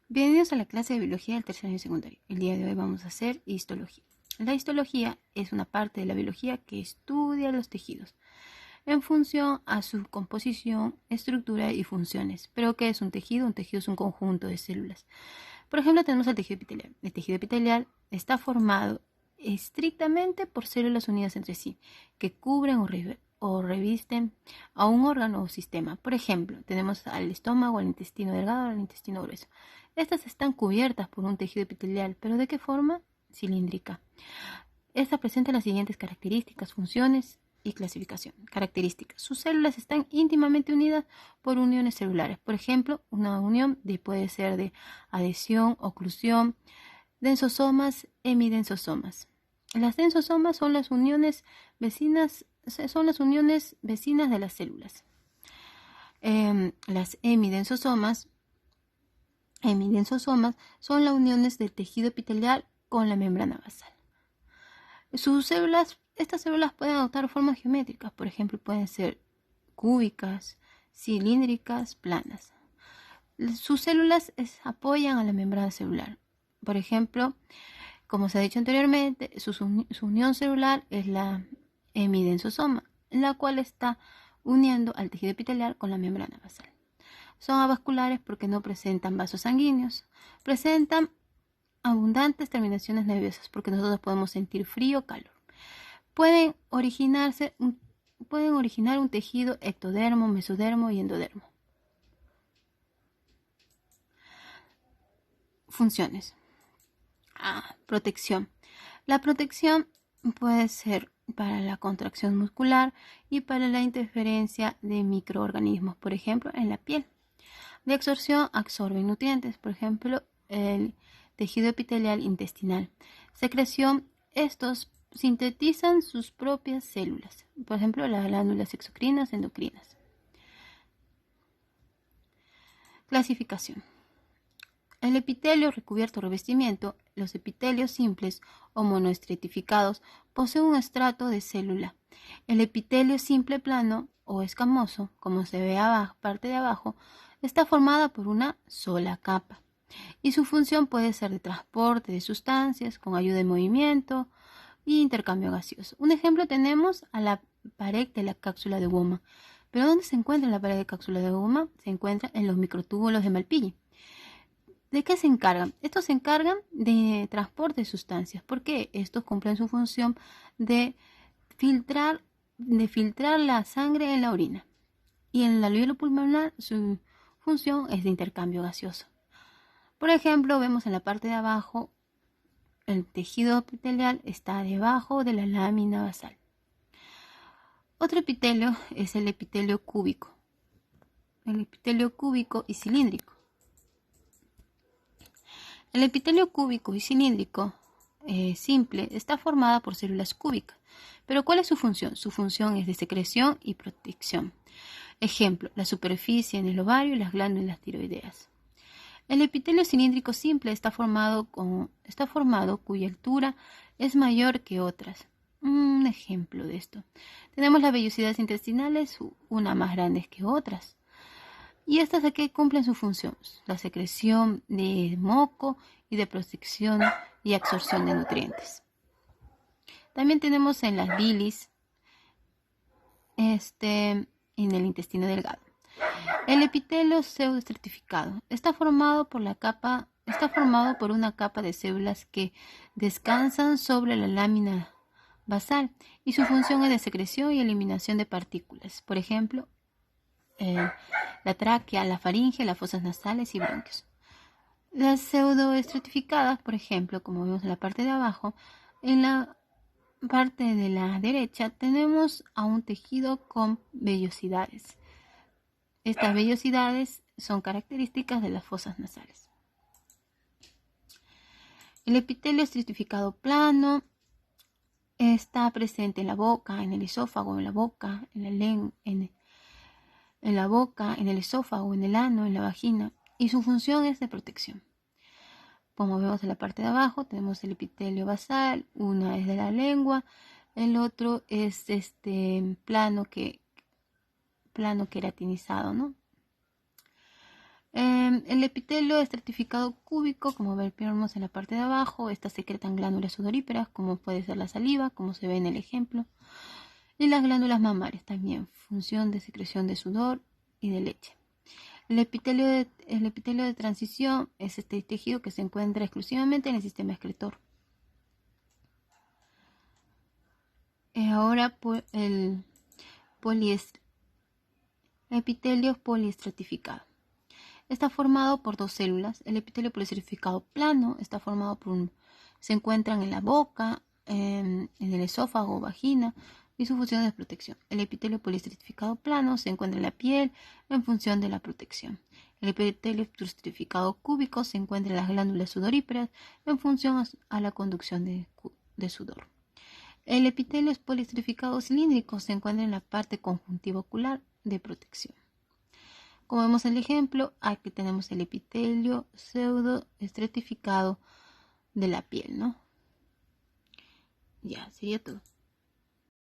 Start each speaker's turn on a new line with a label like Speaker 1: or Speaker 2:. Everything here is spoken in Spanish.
Speaker 1: Bienvenidos a la clase de biología del tercer año secundario. El día de hoy vamos a hacer histología. La histología es una parte de la biología que estudia los tejidos en función a su composición, estructura y funciones. ¿Pero qué es un tejido? Un tejido es un conjunto de células. Por ejemplo, tenemos el tejido epitelial. El tejido epitelial está formado estrictamente por células unidas entre sí, que cubren o revisten a un órgano o sistema. Por ejemplo, tenemos al estómago, al intestino delgado, al intestino grueso. Estas están cubiertas por un tejido epitelial, pero ¿de qué forma? Cilíndrica. Esta presenta las siguientes características, funciones y clasificación. Características. Sus células están íntimamente unidas por uniones celulares. Por ejemplo, una unión puede ser de adhesión, oclusión, densosomas, hemidensosomas. Las densosomas son las uniones vecinas de las células. Las hemidensosomas son las uniones del tejido epitelial con la membrana basal. Estas células pueden adoptar formas geométricas, por ejemplo, pueden ser cúbicas, cilíndricas, planas. Sus células apoyan a la membrana celular. Por ejemplo, como se ha dicho anteriormente, su unión celular es la hemidensosoma, la cual está uniendo al tejido epitelial con la membrana basal. Son avasculares porque no presentan vasos sanguíneos. Presentan abundantes terminaciones nerviosas porque nosotros podemos sentir frío o calor. Pueden originar un tejido ectodermo, mesodermo y endodermo. Funciones. Protección. La protección puede ser para la contracción muscular y para la interferencia de microorganismos, por ejemplo, en la piel. De absorción, absorben nutrientes, por ejemplo, el tejido epitelial intestinal. Secreción, estos sintetizan sus propias células, por ejemplo, las glándulas exocrinas, endocrinas. Clasificación. El epitelio recubierto o revestimiento, los epitelios simples o monoestratificados poseen un estrato de célula. El epitelio simple plano o escamoso, como se ve parte de abajo, está formada por una sola capa y su función puede ser de transporte de sustancias con ayuda de movimiento y intercambio gaseoso. Un ejemplo tenemos a la pared de la cápsula de Bowman. ¿Pero dónde se encuentra la pared de cápsula de Bowman? Se encuentra en los microtúbulos de Malpighi. ¿De qué se encargan? Estos se encargan de transporte de sustancias, porque estos cumplen su función de filtrar la sangre en la orina. Y en el alvéolo pulmonar su función es de intercambio gaseoso. Por ejemplo, vemos en la parte de abajo, el tejido epitelial está debajo de la lámina basal. Otro epitelio es el epitelio cúbico y cilíndrico. El epitelio cúbico y cilíndrico simple está formada por células cúbicas. Pero ¿cuál es su función? Su función es de secreción y protección. Ejemplo, la superficie en el ovario y las glándulas tiroideas. El epitelio cilíndrico simple está formado cuya altura es mayor que otras. Un ejemplo de esto. Tenemos las vellosidades intestinales, unas más grandes que otras. ¿Y estas de qué cumplen su función? La secreción de moco y de protección y absorción de nutrientes. También tenemos en las bilis, en el intestino delgado. El epitelio pseudoestratificado está formado por una capa de células que descansan sobre la lámina basal y su función es de secreción y eliminación de partículas. Por ejemplo, la tráquea, la faringe, las fosas nasales y bronquios. Las pseudoestratificadas, por ejemplo, como vemos en la parte de abajo, en la parte de la derecha tenemos a un tejido con vellosidades. Estas vellosidades son características de las fosas nasales. El epitelio estratificado plano está presente en la boca, en el esófago, en la boca, en la lengua, en la boca, en el esófago, en el ano, en la vagina, y su función es de protección. Como vemos en la parte de abajo, tenemos el epitelio basal, una es de la lengua, el otro es plano queratinizado, ¿no? El epitelio estratificado cúbico, como vemos en la parte de abajo, estas secretan glándulas sudoríparas, como puede ser la saliva, como se ve en el ejemplo, y las glándulas mamarias también, función de secreción de sudor y de leche. El epitelio de transición es este tejido que se encuentra exclusivamente en el sistema excretor. Ahora el epitelio poliestratificado. Está formado por dos células. El epitelio poliestratificado plano está formado se encuentran en la boca, en el esófago o vagina, y su función es protección. El epitelio poliestratificado plano se encuentra en la piel en función de la protección. El epitelio poliestratificado cúbico se encuentra en las glándulas sudoríparas en función a la conducción de sudor. El epitelio poliestratificado cilíndrico se encuentra en la parte conjuntiva ocular de protección. Como vemos en el ejemplo, aquí tenemos el epitelio pseudoestratificado de la piel, ¿no? Ya, sería todo.